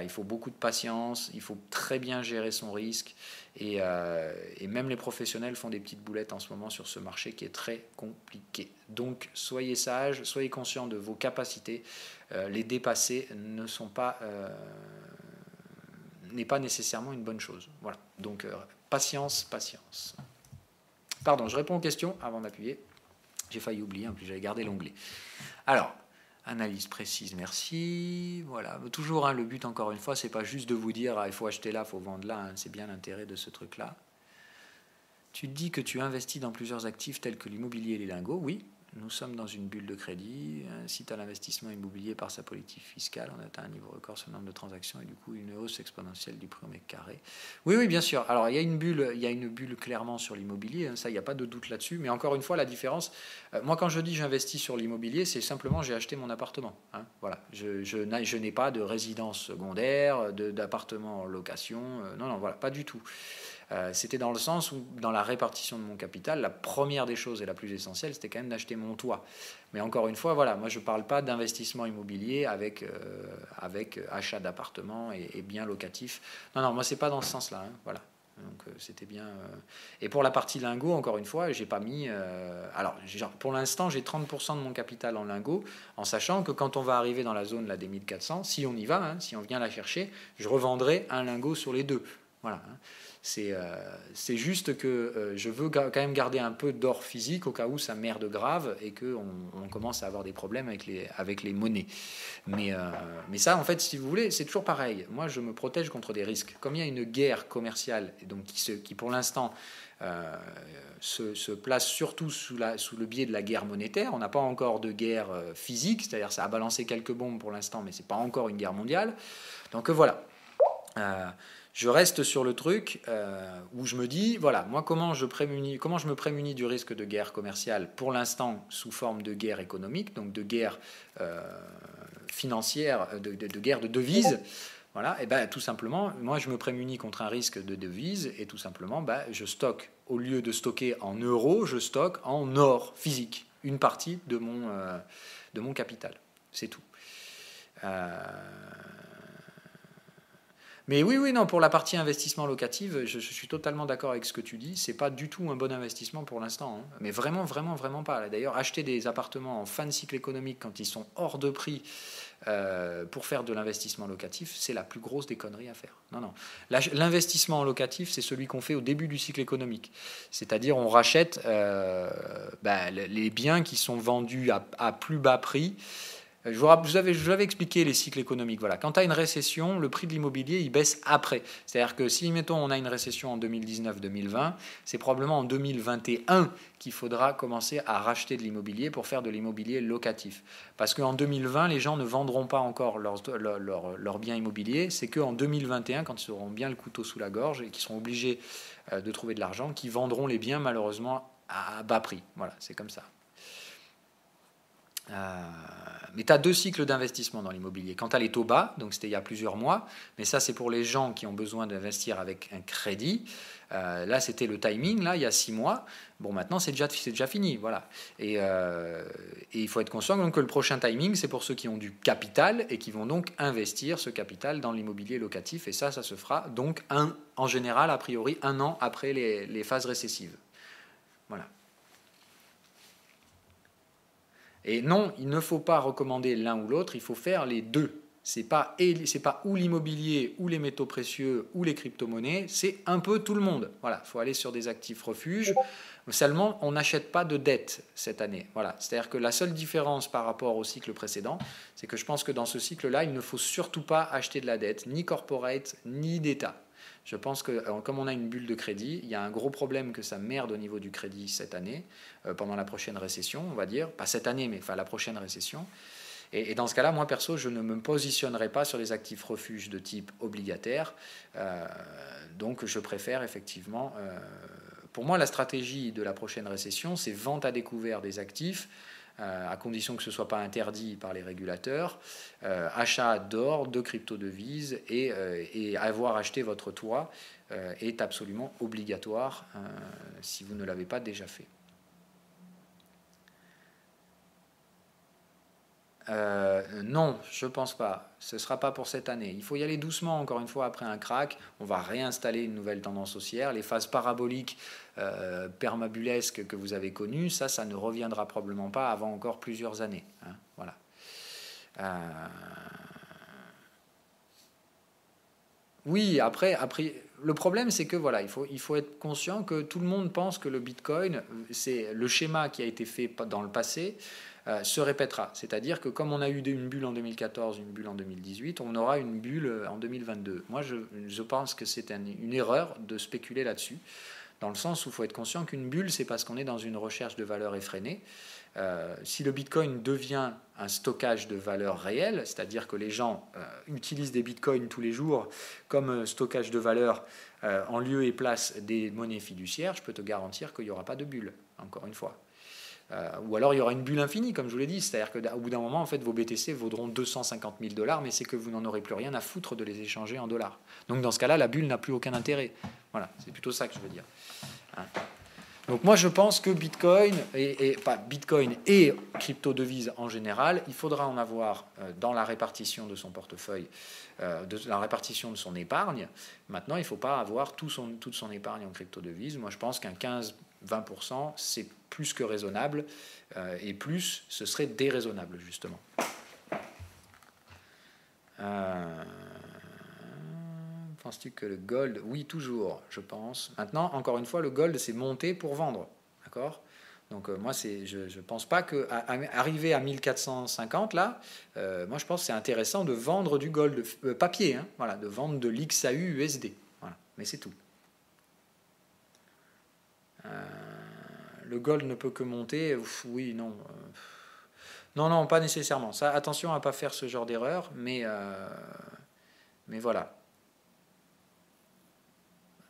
Il faut beaucoup de patience, il faut très bien gérer son risque. Et même les professionnels font des petites boulettes en ce moment sur ce marché qui est très compliqué. Donc soyez sages, soyez conscients de vos capacités. Les dépasser n'est pas nécessairement une bonne chose. Voilà. Donc patience, patience. Pardon, je réponds aux questions avant d'appuyer. J'ai failli oublier, en plus j'avais gardé l'onglet. Alors, analyse précise, merci. Voilà, toujours le but, encore une fois, c'est pas juste de vous dire il faut acheter là, il faut vendre là. C'est bien l'intérêt de ce truc-là. Tu dis que tu investis dans plusieurs actifs tels que l'immobilier et les lingots. Oui, nous sommes dans une bulle de crédit. Suite à l'investissement immobilier par sa politique fiscale, on atteint un niveau record sur le nombre de transactions et du coup une hausse exponentielle du prix au mètre carré. Oui, oui, bien sûr. Alors il y a une bulle clairement sur l'immobilier. Ça, il n'y a pas de doute là-dessus. Mais encore une fois, la différence. Moi, quand je dis j'investis sur l'immobilier, c'est simplement j'ai acheté mon appartement. Voilà. Je n'ai pas de résidence secondaire, d'appartement en location. Non, voilà, pas du tout. C'était dans le sens où, dans la répartition de mon capital, la première des choses et la plus essentielle, c'était quand même d'acheter mon toit. Mais encore une fois, voilà, moi je ne parle pas d'investissement immobilier avec achat d'appartements et biens locatifs. Non, moi c'est pas dans ce sens-là. Voilà. Donc c'était bien. Et pour la partie lingot, encore une fois, j'ai pas mis. Alors, pour l'instant, j'ai 30% de mon capital en lingot, en sachant que quand on va arriver dans la zone là, des 1400, si on y va, si on vient la chercher, je revendrai un lingot sur les deux. Voilà. C'est juste que je veux quand même garder un peu d'or physique au cas où ça merde grave et qu'on commence à avoir des problèmes avec les monnaies. Mais ça, en fait, si vous voulez, c'est toujours pareil. Moi, je me protège contre des risques. Comme il y a une guerre commerciale donc qui pour l'instant, se place surtout sous le biais de la guerre monétaire. On n'a pas encore de guerre physique, c'est-à-dire ça a balancé quelques bombes pour l'instant, mais c'est pas encore une guerre mondiale. Donc voilà. Je reste sur le truc où je me dis, voilà, moi comment je me prémunis du risque de guerre commerciale pour l'instant sous forme de guerre économique, donc de guerre financière, de guerre de devises. Voilà, et ben tout simplement, moi je me prémunis contre un risque de devise et tout simplement, je stocke, au lieu de stocker en euros, je stocke en or physique, une partie de mon capital. C'est tout. Mais oui, non, pour la partie investissement locatif, je suis totalement d'accord avec ce que tu dis. C'est pas du tout un bon investissement pour l'instant. Mais vraiment, vraiment, vraiment pas. D'ailleurs, acheter des appartements en fin de cycle économique quand ils sont hors de prix pour faire de l'investissement locatif, c'est la plus grosse des conneries à faire. Non. L'investissement locatif, c'est celui qu'on fait au début du cycle économique. C'est-à-dire, on rachète les biens qui sont vendus à plus bas prix. Je vous avais expliqué les cycles économiques. Voilà. Quand tu as une récession, le prix de l'immobilier, il baisse après. C'est-à-dire que si, mettons, on a une récession en 2019-2020, c'est probablement en 2021 qu'il faudra commencer à racheter de l'immobilier pour faire de l'immobilier locatif. Parce qu'en 2020, les gens ne vendront pas encore leurs biens immobiliers. C'est qu'en 2021, quand ils auront bien le couteau sous la gorge et qu'ils seront obligés de trouver de l'argent, qu'ils vendront les biens malheureusement à bas prix. Voilà, c'est comme ça. Mais tu as deux cycles d'investissement dans l'immobilier. Quand tu as les taux bas, donc c'était il y a plusieurs mois, mais ça c'est pour les gens qui ont besoin d'investir avec un crédit. Là c'était le timing, là il y a 6 mois. Bon maintenant c'est déjà fini, voilà. Et il faut être conscient donc, que le prochain timing c'est pour ceux qui ont du capital et qui vont donc investir ce capital dans l'immobilier locatif. Et ça se fera donc en général a priori 1 an après les phases récessives. Voilà. Et non, il ne faut pas recommander l'un ou l'autre, il faut faire les deux. C'est pas ou l'immobilier, ou les métaux précieux, ou les crypto-monnaies, c'est un peu tout le monde. Voilà, il faut aller sur des actifs refuges. Seulement, on n'achète pas de dette cette année. Voilà, c'est-à-dire que la seule différence par rapport au cycle précédent, c'est que je pense que dans ce cycle-là, il ne faut surtout pas acheter de la dette, ni corporate, ni d'État. Je pense que comme on a une bulle de crédit, il y a un gros problème que ça merde au niveau du crédit cette année, pendant la prochaine récession, on va dire. Pas cette année, mais enfin la prochaine récession. Et dans ce cas-là, moi perso, je ne me positionnerai pas sur les actifs refuges de type obligataire. Donc je préfère effectivement... pour moi, la stratégie de la prochaine récession, c'est vente à découvert des actifs, à condition que ce ne soit pas interdit par les régulateurs, achat d'or, de crypto-devises, et avoir acheté votre toit est absolument obligatoire si vous ne l'avez pas déjà fait. Non, je pense pas. Ce ne sera pas pour cette année. Il faut y aller doucement, encore une fois, après un crack. On va réinstaller une nouvelle tendance haussière. Les phases paraboliques permabulesques que vous avez connues, ça ne reviendra probablement pas avant encore plusieurs années. Hein, voilà. Oui, après, le problème, c'est que voilà, il faut être conscient que tout le monde pense que le Bitcoin, c'est le schéma qui a été fait dans le passé, se répétera. C'est-à-dire que comme on a eu une bulle en 2014, une bulle en 2018, on aura une bulle en 2022. Moi, je pense que c'est une erreur de spéculer là-dessus, dans le sens où il faut être conscient qu'une bulle, c'est parce qu'on est dans une recherche de valeur effrénée. Si le Bitcoin devient un stockage de valeur réelle, c'est-à-dire que les gens utilisent des Bitcoins tous les jours comme stockage de valeur en lieu et place des monnaies fiduciaires, je peux te garantir qu'il n'y aura pas de bulle, encore une fois. Ou alors il y aura une bulle infinie, comme je vous l'ai dit, c'est-à-dire qu'au bout d'un moment, en fait, vos BTC vaudront 250 000 $, mais c'est que vous n'en aurez plus rien à foutre de les échanger en dollars. Donc dans ce cas-là, la bulle n'a plus aucun intérêt. Voilà, c'est plutôt ça que je veux dire. Hein. Donc moi je pense que Bitcoin pas Bitcoin et crypto-devises en général, il faudra en avoir dans la répartition de son portefeuille, de la répartition de son épargne. Maintenant, il ne faut pas avoir toute son épargne en crypto-devises. Moi je pense qu'un 15-20%, c'est plus que raisonnable, et plus, ce serait déraisonnable justement. Penses-tu que le gold... Oui, toujours, je pense. Maintenant, encore une fois, le gold, c'est monter pour vendre. D'accord ? Donc moi, je ne pense pas qu'arriver à 1450, là, moi, je pense que c'est intéressant de vendre du gold papier, hein, voilà, de vendre de l'XAU USD. Voilà, mais c'est tout. Le gold ne peut que monter. Oui, non. Non, pas nécessairement. Ça, attention à ne pas faire ce genre d'erreur, mais voilà.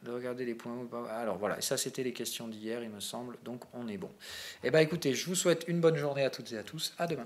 De regarder les points. Alors voilà, ça c'était les questions d'hier, il me semble, donc on est bon. Eh bien écoutez, je vous souhaite une bonne journée à toutes et à tous, à demain.